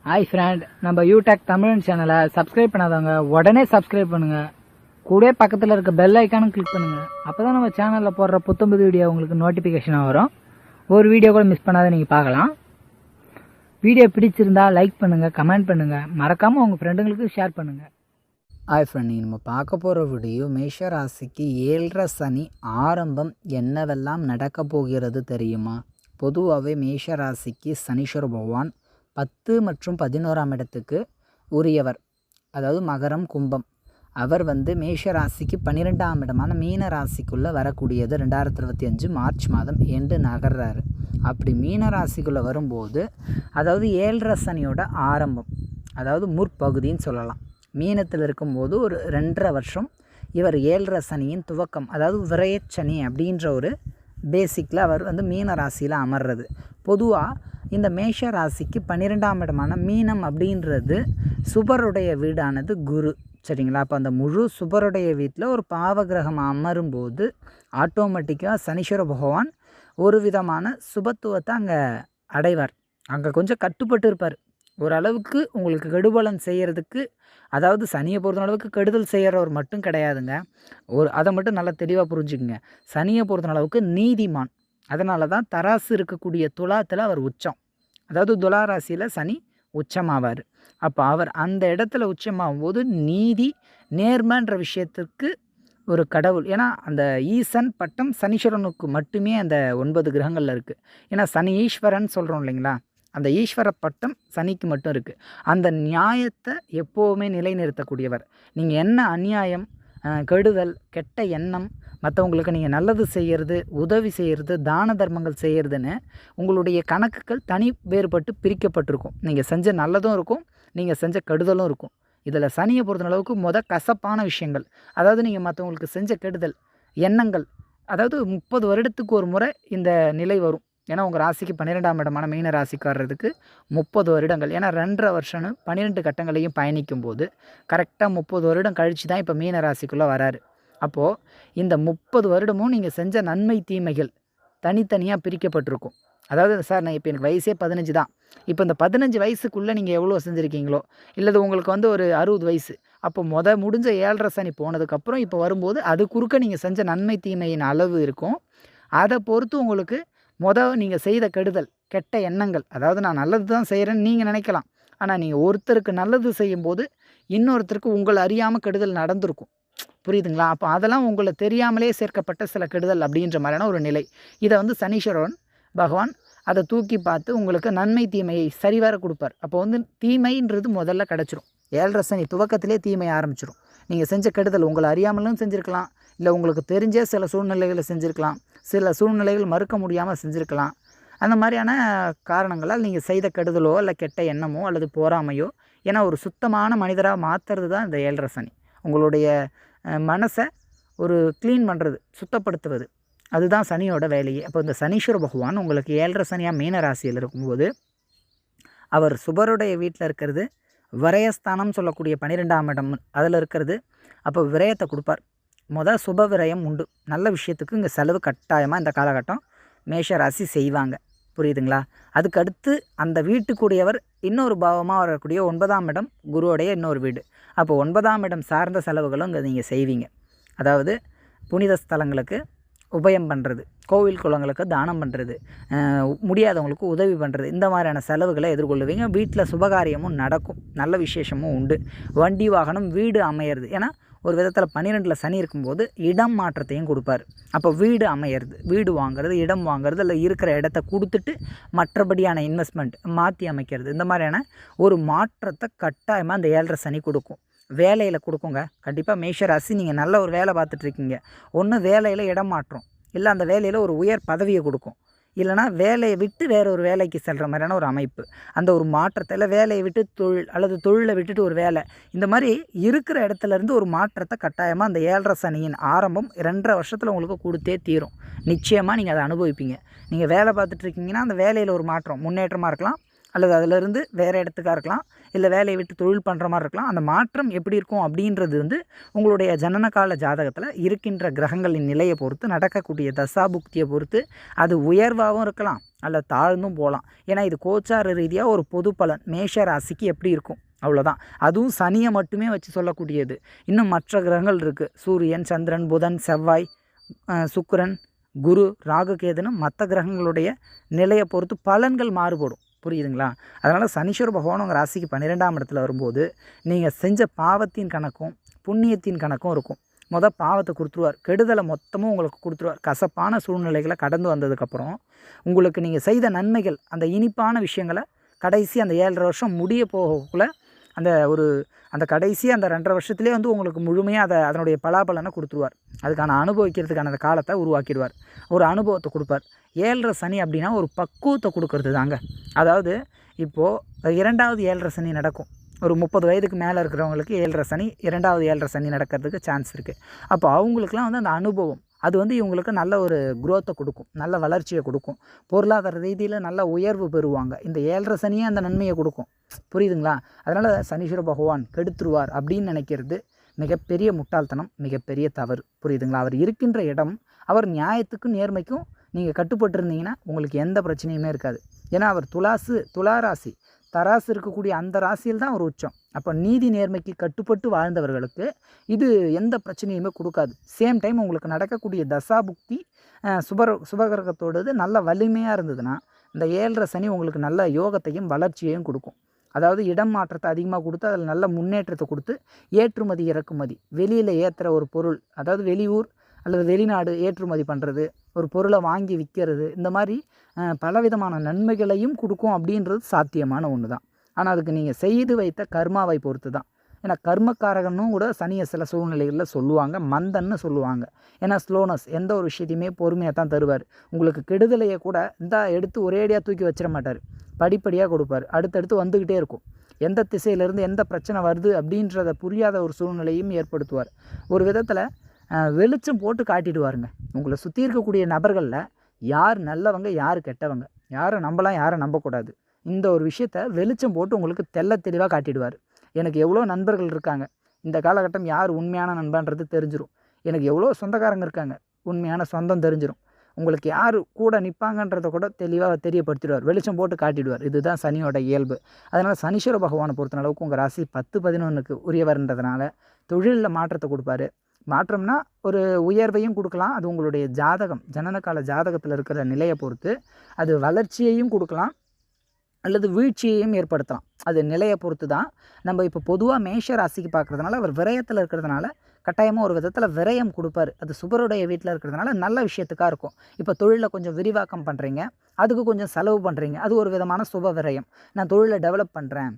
Hi friend, நம்ம யூடெக் தமிழ் சேனலை subscribe பண்ணாதவங்க உடனே சப்ஸ்கிரைப் பண்ணுங்க. கூட பக்கத்தில் இருக்க பெல் ஐக்கானும் கிளிக் பண்ணுங்க. அப்பதான் நம்ம சேனலில் போடுற புத்தம்புது வீடியோ உங்களுக்கு நோட்டிஃபிகேஷனாக வரும். ஒரு வீடியோ கூட மிஸ் பண்ணாத நீங்கள் பார்க்கலாம். வீடியோ பிடிச்சிருந்தா லைக் பண்ணுங்க, கமெண்ட் பண்ணுங்க, மறக்காம உங்க ஃப்ரெண்டுங்களுக்கு ஷேர் பண்ணுங்க. ஹாய் ஃப்ரெண்ட், நம்ம பார்க்க போகிற வீடியோ மேஷ ராசிக்கு 7.5 சனி ஆரம்பம் என்னவெல்லாம் நடக்க போகிறது தெரியுமா? பொதுவாகவே மேஷ ராசிக்கு சனீஸ்வர பகவான் 10 மற்றும் 11ஆம் இடத்துக்கு உரியவர். அதாவது மகரம் கும்பம். அவர் மேஷ ராசிக்கு 12ஆம் இடமான மீன ராசிக்குள்ளே வரக்கூடியது 2025 மார்ச் மாதம் என்று நகர்றாரு. அப்படி மீன ராசிக்குள்ளே வரும்போது அதாவது 7.5 சனியோட ஆரம்பம், அதாவது முற்பகுதின்னு சொல்லலாம். மீனத்தில் இருக்கும்போது ஒரு 2.5 வருஷம் இவர் 7.5 சனியின் துவக்கம், அதாவது விரயச்சனி அப்படின்ற ஒரு பேசிக்கில் அவர் மீன ராசியில் அமர்றது. பொதுவாக இந்த மேஷ ராசிக்கு 12ஆம் இடமான மீனம் அப்படின்றது சுபருடைய வீடானது குரு, சரிங்களா? அப்போ அந்த முழு சுபருடைய வீட்டில் ஒரு பாவகிரகம் அமரும்போது ஆட்டோமேட்டிக்காக சனீஸ்வர பகவான் ஒரு விதமான சுபத்துவத்தை அங்கே அடைவார். அங்கே கொஞ்சம் கட்டுப்பட்டு இருப்பார். ஓரளவுக்கு உங்களுக்கு கெடுபலன் செய்கிறதுக்கு, அதாவது சனியை பொறுத்த அளவுக்கு கெடுதல் செய்கிறவர் மட்டும் கிடையாதுங்க. அதை மட்டும் நல்லா தெளிவாக புரிஞ்சுக்குங்க. சனியை பொறுத்த அளவுக்கு நீதிமான். அதனால தான் தராசு இருக்கக்கூடிய துலாத்தில் அவர் உச்சம், அதாவது துலா ராசியில் சனி உச்சமாவார். அப்போ அவர் அந்த இடத்துல உச்சமாகும் போது நீதி நேர்மைன்ற விஷயத்துக்கு ஒரு கடவுள். ஏன்னா அந்த ஈசன் பட்டம் சனீஸ்வரனுக்கு மட்டுமே அந்த 9 கிரகங்களில் இருக்குது. ஏன்னா சனி ஈஸ்வரன் சொல்கிறோம் இல்லைங்களா, அந்த ஈஸ்வர பட்டம் சனிக்கு மட்டும் இருக்குது. அந்த நியாயத்தை எப்போவுமே நிலைநிறுத்தக்கூடியவர். நீங்கள் என்ன அநியாயம், கெடுதல், கெட்ட எண்ணம், மற்றவங்களுக்கு நீங்கள் நல்லது செய்கிறது, உதவி செய்கிறது, தான தர்மங்கள் செய்கிறதுன்னு உங்களுடைய கணக்குகள் தனி வேறுபட்டு பிரிக்கப்பட்டிருக்கும். நீங்கள் செஞ்ச நல்லதும் இருக்கும், நீங்கள் செஞ்ச கெடுதலும் இருக்கும். இதில் சனியை பொறுத்த அளவுக்கு கசப்பான விஷயங்கள், அதாவது நீங்கள் மற்றவங்களுக்கு செஞ்ச கெடுதல் எண்ணங்கள், அதாவது 30 வருடத்துக்கு ஒரு முறை இந்த நிலை வரும். ஏன்னா உங்கள் ராசிக்கு 12ஆம் இடமான மீன ராசிக்கு வர்றதுக்கு 30 வருடங்கள். ஏன்னா 2.5 வருஷம்னு 12 கட்டங்களையும் பயணிக்கும் போது கரெக்டாக 30 வருடம் கழித்து தான் இப்போ மீன ராசிக்குள்ளே வராரு. அப்போது இந்த 30 வருடமும் நீங்கள் செஞ்ச நன்மை தீமைகள் தனித்தனியாக பிரிக்கப்பட்டிருக்கும். அதாவது சார், நான் இப்போ எனக்கு வயசே 15 தான். இப்போ இந்த 15 வயசுக்குள்ளே நீங்கள் எவ்வளோ செஞ்சுருக்கீங்களோ, இல்லது உங்களுக்கு ஒரு 60 வயசு, அப்போ முடிஞ்ச 7.5 சனி போனதுக்கப்புறம் இப்போ வரும்போது அது குறுக்க நீங்கள் செஞ்ச நன்மை தீமையின் அளவு இருக்கும். அதை பொறுத்து உங்களுக்கு நீங்கள் செய்த கெடுதல், கெட்ட எண்ணங்கள், அதாவது நான் நல்லது தான் செய்கிறேன்னு நீங்கள் நினைக்கலாம். ஆனால் நீங்கள் ஒருத்தருக்கு நல்லது செய்யும்போது இன்னொருத்தருக்கு உங்களை அறியாமல் கெடுதல் நடந்திருக்கும். புரியுதுங்களா? அப்போ அதெல்லாம் உங்களை தெரியாமலே சேர்க்கப்பட்ட சில கெடுதல் அப்படின்ற மாதிரியான ஒரு நிலை. இதை சனீஸ்வரன் பகவான் அதை தூக்கி பார்த்து உங்களுக்கு நன்மை தீமையை சரிவர கொடுப்பார். அப்போ தீமைன்றது முதல்ல கிடச்சிரும். 7.5 சனி துவக்கத்திலே தீமை ஆரம்பிச்சிடும். நீங்கள் செஞ்ச கெடுதல் உங்களை அறியாமலும் செஞ்சுருக்கலாம், இல்லை உங்களுக்கு தெரிஞ்ச சில சூழ்நிலைகளை செஞ்சுருக்கலாம், சில சூழ்நிலைகள் மறுக்க முடியாமல் செஞ்சுருக்கலாம். அந்த மாதிரியான காரணங்களால் நீங்கள் செய்த கெடுதலோ இல்லை கெட்ட எண்ணமோ அல்லது போராமையோ, ஏன்னா ஒரு சுத்தமான மனிதராக மாற்றுறது தான் இந்த 7.5 சனி. உங்களுடைய மனசை ஒரு க்ளீன் பண்ணுறது, சுத்தப்படுத்துவது, அதுதான் சனியோட வேலையே. அப்போ இந்த சனீஸ்வர பகவான் உங்களுக்கு 7.5 சனியாக மீன ராசியில் இருக்கும்போது அவர் சுபருடைய வீட்டில் இருக்கிறது, விரயஸ்தானம் சொல்லக்கூடிய 12ஆம் இடம் அதில் இருக்கிறது. அப்போ விரயத்தை கொடுப்பார். சுப விரயம் உண்டு. நல்ல விஷயத்துக்கு இங்கே செலவு கட்டாயமாக இந்த காலகட்டம் மேஷ ராசி செய்வாங்க. புரியுதுங்களா? அதுக்கு அடுத்து அந்த வீட்டுக்குரியவர் இன்னொரு பாவமாக வரக்கூடிய 9ஆம் இடம் குருவோடைய இன்னொரு வீடு. அப்போ 9ஆம் இடம் சார்ந்த செலவுகளும் இங்கே நீங்கள் செய்வீங்க. அதாவது புனித ஸ்தலங்களுக்கு உபயம் பண்ணுறது, கோவில் குளங்களுக்கு தானம் பண்ணுறது, முடியாதவங்களுக்கு உதவி பண்ணுறது, இந்த மாதிரியான செலவுகளை எதிர்கொள்ளுவீங்க. வீட்டில் சுபகாரியமும் நடக்கும், நல்ல விசேஷமும் உண்டு. வண்டி வாகனம் வீடு அமையிறது. ஏன்னா ஒரு விதத்தில் 12ல் சனி இருக்கும்போது இடம் மாற்றத்தையும் கொடுப்பார். அப்போ வீடு அமையிறது, வீடு வாங்கிறது, இடம் வாங்கிறது, இல்லை இருக்கிற இடத்த கொடுத்துட்டு மற்றபடியான இன்வெஸ்ட்மெண்ட் மாற்றி அமைக்கிறது, இந்த மாதிரியான ஒரு மாற்றத்தை கட்டாயமாக அந்த 7.5 சனி கொடுக்கும். வேலையில் கொடுக்குங்க. கண்டிப்பாக மேஷராசி நீங்கள் நல்ல ஒரு வேலை பார்த்துட்ருக்கீங்க, ஒன்று வேலையில் இடம் மாற்றம், இல்லை அந்த வேலையில் ஒரு உயர் பதவியை கொடுக்கும், இல்லைனா வேலையை விட்டு வேற ஒரு வேலைக்கு செல்கிற மாதிரியான ஒரு அமைப்பு, அந்த ஒரு மாற்றத்தை, இல்லை வேலையை விட்டு தொழில் அல்லது தொழிலை விட்டுட்டு ஒரு வேலை, இந்த மாதிரி இருக்கிற இடத்துலேருந்து ஒரு மாற்றத்தை கட்டாயமாக அந்த 7.5 சனியின் ஆரம்பம் 2.5 வருஷத்தில் உங்களுக்கு கொடுத்தே தீரும். நிச்சயமாக நீங்கள் அதை அனுபவிப்பீங்க. நீங்கள் வேலை பார்த்துட்ருக்கீங்கன்னா அந்த வேலையில் ஒரு மாற்றம் முன்னேற்றமாக இருக்கலாம், அல்லது அதிலிருந்து வேறு இடத்துக்காக இருக்கலாம், இல்லை வேலையை விட்டு தொழில் பண்ணுற மாதிரி இருக்கலாம். அந்த மாற்றம் எப்படி இருக்கும் அப்படின்றது வந்து உங்களுடைய ஜனனகால ஜாதகத்தில் இருக்கின்ற கிரகங்களின் நிலையை பொறுத்து, நடக்கக்கூடிய தசாபுக்தியை பொறுத்து அது உயர்வாகவும் இருக்கலாம் அல்ல தாழ்ந்தும் போகலாம். ஏன்னா இது கோச்சார ரீதியாக ஒரு பொது பலன் மேஷ ராசிக்கு எப்படி இருக்கும் அவ்வளோதான். அதுவும் சனியை மட்டுமே வச்சு சொல்லக்கூடியது. இன்னும் மற்ற கிரகங்கள் இருக்குது, சூரியன், சந்திரன், புதன், செவ்வாய், சுக்கிரன், குரு, ராகு, கேதுன்னு மற்ற கிரகங்களுடைய நிலையை பொறுத்து பலன்கள் மாறுபடும். புரியுதுங்களா? அதனால் சனீஸ்வர பகவான் உங்கள் ராசிக்கு 12ஆம் இடத்துல வரும்போது நீங்கள் செஞ்ச பாவத்தின் கணக்கும் புண்ணியத்தின் கணக்கும் இருக்கும். பாவத்தை கொடுத்துருவார், கெடுதலை மொத்தமும் உங்களுக்கு கொடுத்துருவார். கசப்பான சூழ்நிலைகளை கடந்து வந்ததுக்கப்புறம் உங்களுக்கு நீங்கள் செய்த நன்மைகள், அந்த இனிப்பான விஷயங்களை கடைசி அந்த 7.5 வருஷம் முடிய போகக்குள்ளே அந்த கடைசி அந்த 2.5 வருஷத்துலேயே வந்து உங்களுக்கு முழுமையாக அதனுடைய பலாபலனை கொடுத்துருவார். அதுக்கான அனுபவிக்கிறதுக்கான அந்த காலத்தை உருவாக்கிடுவார். ஒரு அனுபவத்தை கொடுப்பார். 7.5 சனி அப்படின்னா ஒரு பக்குவத்தை கொடுக்கறது தாங்க. அதாவது இப்போது 2வது 7.5 சனி நடக்கும். ஒரு 30 வயதுக்கு மேலே இருக்கிறவங்களுக்கு 7.5 சனி, 2வது 7.5 சனி நடக்கிறதுக்கு சான்ஸ் இருக்குது. அப்போ அவங்களுக்குலாம் வந்து அந்த அனுபவம் அது வந்து இவங்களுக்கு நல்ல ஒரு குரோத்தை கொடுக்கும், நல்ல வளர்ச்சியை கொடுக்கும், பொருளாதார ரீதியில் நல்ல உயர்வு பெறுவாங்க. இந்த 7.5 சனியே அந்த நன்மையை கொடுக்கும். புரியுதுங்களா? அதனால் சனீஸ்வர பகவான் கெடுத்துருவார் அப்படின்னு நினைக்கிறது மிகப்பெரிய முட்டாள்தனம், மிகப்பெரிய தவறு. புரியுதுங்களா? அவர் இருக்கின்ற இடம், அவர் நியாயத்துக்கும் நேர்மைக்கும் நீங்கள் கட்டுப்பட்டு இருந்தீங்கன்னா உங்களுக்கு எந்த பிரச்சனையுமே இருக்காது. ஏன்னா அவர் துலா ராசி, தராசு இருக்கக்கூடிய அந்த ராசியில் தான் ஒரு உச்சம். அப்போ நீதி நேர்மைக்கு கட்டுப்பட்டு வாழ்ந்தவர்களுக்கு இது எந்த பிரச்சனையுமே கொடுக்காது. சேம் டைம் உங்களுக்கு நடக்கக்கூடிய தசாபுக்தி சுபகிரகத்தோடது நல்ல வலிமையாக இருந்ததுன்னா இந்த 7.5 சனி உங்களுக்கு நல்ல யோகத்தையும் வளர்ச்சியையும் கொடுக்கும். அதாவது இடம் மாற்றத்தை அதிகமாக கொடுத்து அதில் நல்ல முன்னேற்றத்தை கொடுத்து ஏற்றுமதி இறக்குமதி, வெளியில் ஏற்றுற ஒரு பொருள், அதாவது வெளியூர் அல்லது வெளிநாடு ஏற்றுமதி பண்ணுறது, ஒரு பொருளை வாங்கி விற்கிறது, இந்த மாதிரி பலவிதமான நன்மைகளையும் கொடுக்கும் அப்படின்றது சாத்தியமான ஒன்று தான். ஆனால் அதுக்கு நீங்கள் செய்து வைத்த கர்மாவை பொறுத்து தான். ஏன்னா கர்மக்காரகனும் கூட சனியை சில சூழ்நிலைகளில் சொல்லுவாங்க, மந்தன்னு சொல்லுவாங்க. ஏன்னா ஸ்லோனஸ், எந்த ஒரு விஷயத்தையுமே பொறுமையாக தான் தருவார். உங்களுக்கு கெடுதலையை கூட எடுத்து ஒரேடியாக தூக்கி வச்சிட மாட்டார், படிப்படியாக கொடுப்பார். அடுத்தடுத்து வந்துக்கிட்டே இருக்கும். எந்த திசையிலேருந்து எந்த பிரச்சனை வருது அப்படின்றத புரியாத ஒரு சூழ்நிலையும் ஏற்படுத்துவார். ஒரு விதத்தில் வெளிச்சம் போட்டு காட்டிடுவாருங்க. உங்களை சுற்றி இருக்கக்கூடிய நபர்களில் யார் நல்லவங்க யார் கெட்டவங்க, யாரை நம்பலாம் யாரை நம்பக்கூடாது, இந்த ஒரு விஷயத்த வெளிச்சம் போட்டு உங்களுக்கு தெளிவாக காட்டிடுவார். எனக்கு எவ்வளோ நண்பர்கள் இருக்காங்க, இந்த காலகட்டம் யார் உண்மையான நண்பன்றது தெரிஞ்சிடும். எனக்கு எவ்வளோ சொந்தக்காரங்க இருக்காங்க, உண்மையான சொந்தம் தெரிஞ்சிடும். உங்களுக்கு யார் கூட நிற்பாங்கன்றதை கூட தெளிவாக தெரியப்படுத்திடுவார், வெளிச்சம் போட்டு காட்டிடுவார். இதுதான் சனியோட இயல்பு. அதனால் சனீஸ்வர பகவானை பொறுத்த அளவுக்கு உங்கள் ராசி 10-11க்கு உரியவர்ன்றதுனால தொழிலில் மாற்றத்தை கொடுப்பாரு. மாற்றம்னா ஒரு உயர்வையும் கொடுக்கலாம். அது உங்களுடைய ஜாதகம், ஜனனகால ஜாதகத்தில் இருக்கிற நிலையை பொறுத்து அது வளர்ச்சியையும் கொடுக்கலாம் அல்லது வீழ்ச்சியையும் ஏற்படுத்தலாம். அது நிலையை பொறுத்து தான். நம்ம இப்போ பொதுவாக மேஷ ராசிக்கு பார்க்குறதுனால அவர் விரயத்தில் இருக்கிறதுனால கட்டாயமாக ஒரு விதத்தில் விரயம் கொடுப்பார். அது சுபருடைய வீட்டில் இருக்கிறதுனால நல்ல விஷயத்துக்காக இருக்கும். இப்போ தொழிலில் கொஞ்சம் விரிவாக்கம் பண்ணுறீங்க, அதுக்கு கொஞ்சம் செலவு பண்ணுறீங்க, அது ஒரு விதமான சுப விரயம். நான் தொழிலை டெவலப் பண்ணுறேன்,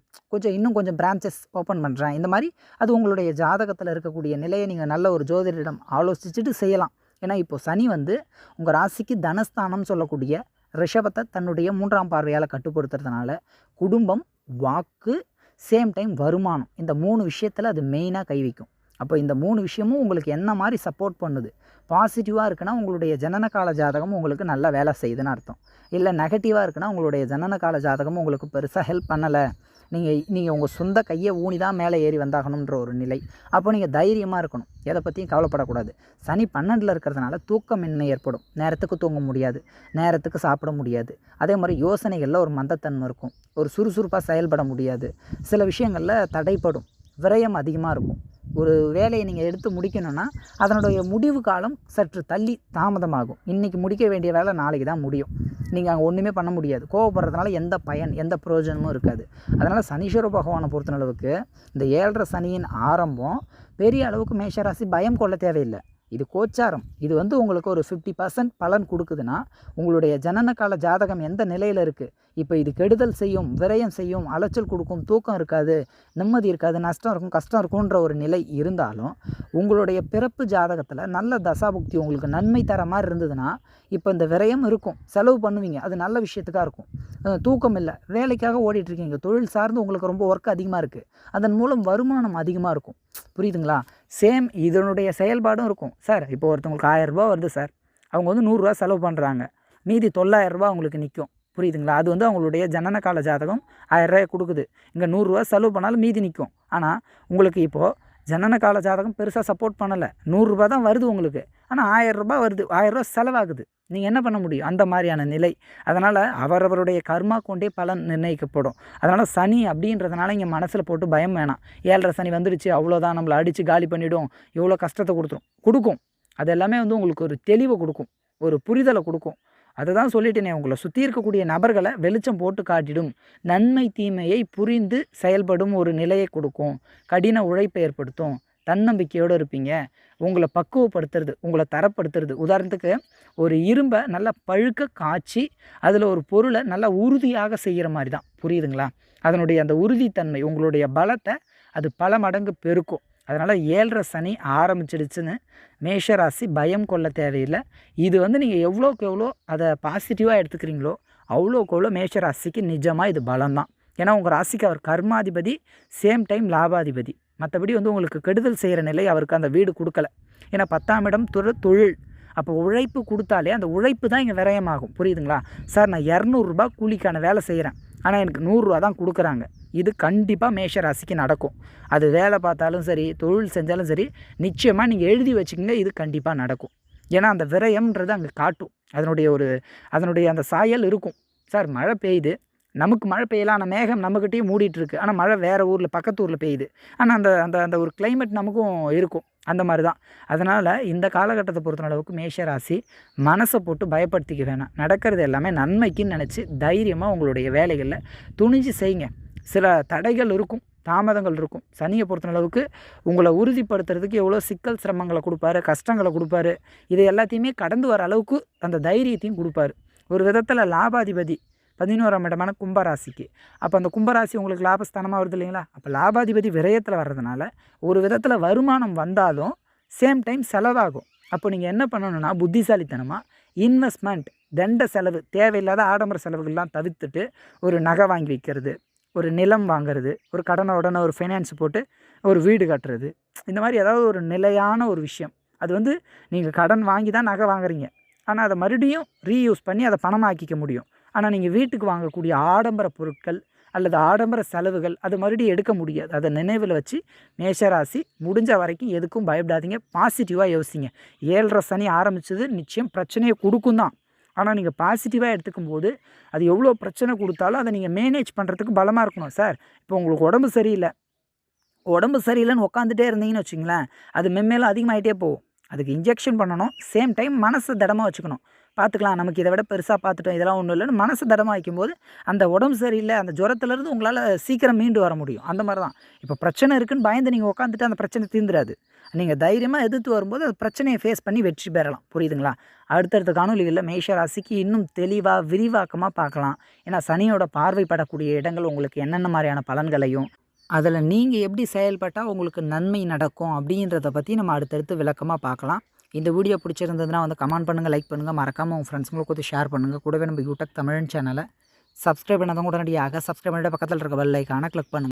இன்னும் கொஞ்சம் பிரான்ச்சஸ் ஓப்பன் பண்ணுறேன், இந்த மாதிரி அது உங்களுடைய ஜாதகத்தில் இருக்கக்கூடிய நிலையை நீங்கள் நல்ல ஒரு ஜோதிடரிடம் ஆலோசிச்சுட்டு செய்யலாம். ஏன்னா இப்போது சனி வந்து உங்கள் ராசிக்கு தனஸ்தானம் சொல்லக்கூடிய ரிஷபத்தை தன்னுடைய 3ஆம் பார்வையால் கட்டுப்படுத்துறதுனால குடும்பம், வாக்கு, சேம் டைம் வருமானம், இந்த 3 விஷயத்தில் அது மெயினாக கை வைக்கும். அப்போ இந்த 3 விஷயமும் உங்களுக்கு என்ன மாதிரி சப்போர்ட் பண்ணுது, பாசிட்டிவாக இருக்குன்னா உங்களுடைய ஜனனகால ஜாதகம் உங்களுக்கு நல்லா வேலை செய்யுதுன்னு அர்த்தம். இல்லை நெகட்டிவாக இருக்குன்னா உங்களுடைய ஜனனகால ஜாதகம் உங்களுக்கு பெருசாக ஹெல்ப் பண்ணலை, நீங்கள் உங்கள் சொந்த கையை ஊனி தான் மேலே ஏறி வந்தாகணுன்ற ஒரு நிலை. அப்போ நீங்கள் தைரியமாக இருக்கணும், எதை பற்றியும் கவலைப்படக்கூடாது. சனி 12ல் இருக்கிறதுனால தூக்கமின்மை ஏற்படும், நேரத்துக்கு தூங்க முடியாது, நேரத்துக்கு சாப்பிட முடியாது. அதே மாதிரி யோசனைகளில் ஒரு மந்தத்தன்மை இருக்கும், ஒரு சுறுசுறுப்பாக செயல்பட முடியாது, சில விஷயங்களில் தடைப்படும், விரயம் அதிகமாக இருக்கும். ஒரு வேலையை நீங்கள் எடுத்து முடிக்கணும்னா அதனுடைய முடிவு காலம் சற்று தள்ளி தாமதமாகும். இன்றைக்கி முடிக்க வேண்டிய வேலை நாளைக்கு தான் முடியும். நீங்கள் அங்கே ஒன்றுமே பண்ண முடியாது. கோவப்படுறதுனால எந்த பயன், எந்த பிரயோஜனமும் இருக்காது. அதனால் சனீஸ்வர பகவானை பொறுத்தளவுக்கு இந்த 7.5 சனியின் ஆரம்பம் பெரிய அளவுக்கு மேஷராசி பயம் கொள்ள தேவையில்லை. இது கோச்சாரம். இது வந்து உங்களுக்கு ஒரு 50% பலன் கொடுக்குதுன்னா உங்களுடைய ஜனனகால ஜாதகம் எந்த நிலையில் இருக்குது, இப்போ இது கெடுதல் செய்யும், விரயம் செய்யும், அலைச்சல் கொடுக்கும், தூக்கம் இருக்காது, நிம்மதி இருக்காது, நஷ்டம் இருக்கும், கஷ்டம் இருக்குன்ற ஒரு நிலை இருந்தாலும் உங்களுடைய பிறப்பு ஜாதகத்தில் நல்ல தசாபுக்தி உங்களுக்கு நன்மை தர மாதிரி இருந்ததுன்னா இப்போ இந்த விரயம் இருக்கும், செலவு பண்ணுவீங்க, அது நல்ல விஷயத்துக்காக இருக்கும். தூக்கம் இல்லை, வேலைக்காக ஓடிட்டுருக்கீங்க, தொழில் சார்ந்து உங்களுக்கு ரொம்ப ஒர்க் அதிகமாக இருக்குது, அதன் மூலம் வருமானம் அதிகமாக இருக்கும். புரியுதுங்களா? சேம் இதனுடைய செயல்பாடும் இருக்கும். சார் இப்போ ஒருத்தவங்களுக்கு 1000 ரூபா வருது சார், அவங்க வந்து 100 ரூபா செலவு பண்ணுறாங்க, மீதி 900 ரூபா அவங்களுக்கு நிற்கும். புரியுதுங்களா? அது வந்து அவங்களுடைய ஜனன கால ஜாதகம் 1000 ரூபாய் கொடுக்குது. இங்கே 100 ரூபா செலவு பண்ணாலும் மீதி நிற்கும். ஆனால் உங்களுக்கு இப்போது ஜனன கால ஜாதகம் பெருசாக சப்போர்ட் பண்ணலை. 100 ரூபா தான் வருது உங்களுக்கு. ஆனால் 1000 ரூபாய் வருது. 1000 ரூபா செலவாகுது. நீங்கள் என்ன பண்ண முடியும்? அந்த மாதிரியான நிலை. அதனால் அவரவருடைய கர்மா கொண்டே பலன் நிர்ணயிக்கப்படும். அதனால் சனி அப்படின்றதுனால இங்கே மனசில் போட்டு பயம் வேணாம். 7.5 சனி வந்துடுச்சு, அவ்வளோதான், நம்மளை அடித்து காலி பண்ணிவிடும், எவ்வளோ கஷ்டத்தை கொடுக்கும். அது எல்லாமே வந்து உங்களுக்கு ஒரு தெளிவை கொடுக்கும், ஒரு புரிதலை கொடுக்கும். அதை தான் சொல்லிட்டேனே, உங்களை சுற்றி இருக்கக்கூடிய நபர்களை வெளிச்சம் போட்டு காட்டிடும். நன்மை தீமையை புரிந்து செயல்படும் ஒரு நிலையை கொடுக்கும். கடின உழைப்பை ஏற்படுத்தும். தன்னம்பிக்கையோடு இருப்பீங்க. உங்களை பக்குவப்படுத்துறது, உங்களை தரப்படுத்துறது. உதாரணத்துக்கு ஒரு இரும்பை நல்லா பழுக்க காய்ச்சி அதில் ஒரு பொருளை நல்லா உறுதியாக செய்கிற மாதிரி தான். புரியுதுங்களா? அதனுடைய அந்த உறுதித்தன்மை உங்களுடைய பலத்தை அது பல மடங்கு பெருக்கும். அதனால் 7.5 சனி ஆரம்பிச்சிடுச்சுன்னு மேஷராசி பயம் கொள்ள தேவையில்லை. இது வந்து நீங்கள் எவ்வளோக்கு எவ்வளோ அதை பாசிட்டிவாக எடுத்துக்கிறீங்களோ அவ்வளோக்கு எவ்வளோ மேஷராசிக்கு நிஜமாக இது பலம்தான். ஏன்னா உங்கள் ராசிக்கு அவர் கர்மாதிபதி, சேம் டைம் லாபாதிபதி. மற்றபடி வந்து உங்களுக்கு கெடுதல் செய்கிற நிலை அவருக்கு அந்த வீடு கொடுக்கல. ஏன்னா 10ஆம் இடம் தொழில். அப்போ உழைப்பு கொடுத்தாலே அந்த உழைப்பு தான் இங்கே விரயமாகும். புரியுதுங்களா? சார், நான் 200 ரூபாய் கூலிக்கான வேலை செய்கிறேன், ஆனால் எனக்கு 100 ரூபா தான் கொடுக்குறாங்க. இது கண்டிப்பாக மேஷராசிக்கு நடக்கும். அது வேலை பார்த்தாலும் சரி, தொழில் செஞ்சாலும் சரி, நிச்சயமாக நீங்கள் எழுதி வச்சுக்கோங்க, இது கண்டிப்பாக நடக்கும். ஏன்னா அந்த விரயம்ன்றது அங்கே காட்டும். அதனுடைய அந்த சாயல் இருக்கும். சார், மழை பெய்யுது, நமக்கு மழை பெய்யலாம், ஆனால் மேகம் நம்மக்கிட்டேயும் மூடிட்டு இருக்குது. ஆனால் மழை வேறு ஊரில், பக்கத்து ஊரில் பெய்யுது. ஆனால் அந்த அந்த அந்த ஒரு கிளைமேட் நமக்கும் இருக்கும். அந்த மாதிரி தான். அதனால் இந்த காலகட்டத்தை பொறுத்தளவுக்கு மேஷராசி மனசை போட்டு பயப்படுத்திக்க வேணாம். நடக்கிறது எல்லாமே நன்மைக்குன்னு நினச்சி தைரியமாக உங்களுடைய வேலைகளில் துணிஞ்சு செய்யுங்க. சில தடைகள் இருக்கும், தாமதங்கள் இருக்கும். சனியை பொறுத்தளவுக்கு உங்களை உறுதிப்படுத்துறதுக்கு எவ்வளோ சிக்கல் சிரமங்களை கொடுப்பாரு, கஷ்டங்களை கொடுப்பாரு. இதை எல்லாத்தையுமே கடந்து வர அளவுக்கு அந்த தைரியத்தையும் கொடுப்பாரு. ஒரு விதத்தில் லாபாதிபதி 11ஆம் இடமான கும்பராசிக்கு. அப்போ அந்த கும்பராசி உங்களுக்கு லாபஸ்தானமாக வருது இல்லைங்களா? அப்போ லாபாதிபதி விரயத்தில் வர்றதுனால ஒரு விதத்தில் வருமானம் வந்தாலும் சேம் டைம் செலவாகும். அப்போ நீங்கள் என்ன பண்ணணுன்னா, புத்திசாலித்தனமாக இன்வெஸ்ட்மெண்ட், தண்ட செலவு, தேவையில்லாத ஆடம்பர செலவுகள்லாம் தவிர்த்துட்டு ஒரு நகை வாங்கி வைக்கிறது, ஒரு நிலம் வாங்கிறது, ஒரு கடனை ஒரு ஃபைனான்ஸ் போட்டு ஒரு வீடு கட்டுறது, இந்த மாதிரி ஏதாவது ஒரு நிலையான ஒரு விஷயம். அது வந்து நீங்கள் கடன் வாங்கி தான் நகை வாங்குறீங்க, ஆனால் அதை மறுபடியும் ரீயூஸ் பண்ணி அதை பணமாக்கிக்க முடியும். ஆனால் நீங்கள் வீட்டுக்கு வாங்கக்கூடிய ஆடம்பர பொருட்கள் அல்லது ஆடம்பர செலவுகள் அது மறுபடியும் எடுக்க முடியாது. அதை நினைவில் வச்சு மேஷராசி முடிஞ்ச வரைக்கும் எதுக்கும் பயப்படாதீங்க, பாசிட்டிவாக யோசிங்க. 7.5 சனி ஆரம்பித்தது நிச்சயம் பிரச்சனையை கொடுக்கும் தான். ஆனால் நீங்கள் பாசிட்டிவாக எடுத்துக்கும் போது அது எவ்வளோ பிரச்சனை கொடுத்தாலும் அதை நீங்கள் மேனேஜ் பண்ணுறதுக்கு பலமாக இருக்கணும். சார், இப்போ உங்களுக்கு உடம்பு சரியில்லைன்னு உட்காந்துட்டே இருந்தீங்கன்னு வச்சுங்களேன், அது மென்மேலும் அதிகமாகிட்டே போகும். அதுக்கு இன்ஜெக்ஷன் பண்ணணும். சேம் டைம் மனசு திடமாக வச்சுக்கணும். பார்த்துக்கலாம், நமக்கு இதை விட பெருசாக பார்த்துட்டோம், இதெல்லாம் ஒன்றும் இல்லைன்னு மனசு திடமாக வைக்கும்போது அந்த உடம்பு சரியில்லை, அந்த ஜுரத்துலேருந்து உங்களால் சீக்கிரம் மீண்டு வர முடியும். அந்த மாதிரி தான். இப்போ பிரச்சனை இருக்குன்னு பயந்து நீங்கள் உட்காந்துட்டு அந்த பிரச்சனை தீர்ந்துடாது. நீங்கள் தைரியமாக எதிர்த்து வரும்போது அந்த பிரச்சனையை ஃபேஸ் பண்ணி வெற்றி பெறலாம். புரியுதுங்களா? அடுத்தடுத்த காணொலிகளில் மேஷ ராசிக்கு இன்னும் தெளிவாக விரிவாக்கமாக பார்க்கலாம். ஏன்னா சனியோட பார்வைப்படக்கூடிய இடங்கள் உங்களுக்கு என்னென்ன மாதிரியான பலன்களையும் அதில் நீங்கள் எப்படி செயல்பட்டால் உங்களுக்கு நன்மை நடக்கும் அப்படின்றத பற்றி நம்ம அடுத்தடுத்து விளக்கமாக பார்க்கலாம். இந்த வீடியோ பிடிச்சிருந்ததுன்னா வந்து கமெண்ட் பண்ணுங்கள், லைக் பண்ணுங்கள், மறக்காமல் உங்கள் ஃப்ரெண்ட்ஸுங்களுக்கு வந்து ஷேர் பண்ணுங்கள். கூடவே நம்ம யூடியூப் தமிழ் சேனலை சப்ஸ்கிரைப் பண்ணாதவங்க உடனடியாக சப்ஸ்கிரைப் பண்ணிட்டு பக்கத்தில் இருக்க பெல் ஐக்கானை கிளிக் பண்ணுங்கள்.